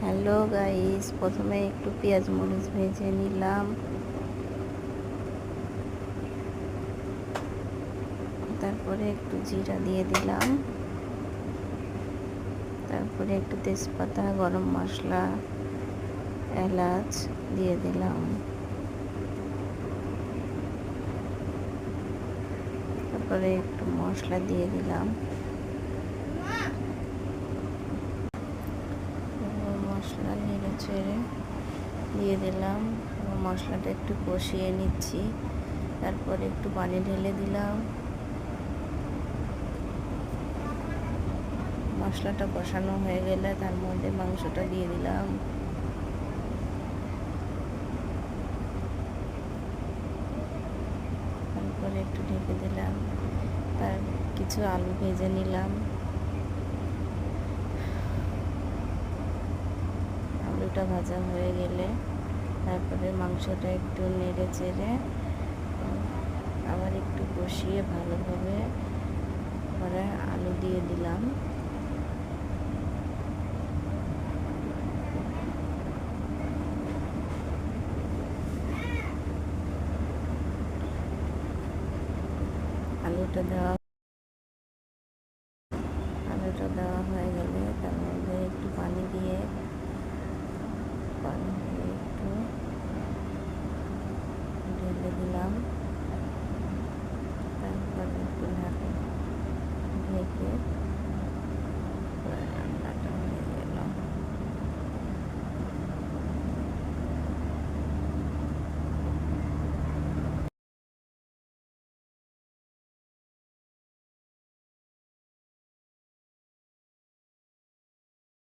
Hello guys, প্রথমে একটু পেঁয়াজ মরিচ ভেজে নিলাম, তারপরে একটু জিরা দিয়ে দিলাম, তারপরে একটু তেজপাতা, গরম মশলা, এলাচ দিয়ে দিলাম, তারপরে একটু মশলা দিয়ে দিলাম, মশলা নেড়ে চেড়ে দিয়ে দিলাম। মশলাটা একটু কষিয়ে নিচ্ছি, তারপরে একটু পানি ঢেলে দিলাম। মশলাটা কষানো হয়ে গেলে তার মধ্যে মাংসটা দিয়ে দিলাম। তারপরে একটু ঢেকে দিলাম, তার কিছু আলু ভেজে নিলাম। আলুটা ভাজা হয়ে গেলে তারপরে মাংসটা একটু নেড়ে চেড়ে আবার একটু কষিয়ে ভালোভাবে পরে আলু দিয়ে দিলাম। আলুটা দেওয়া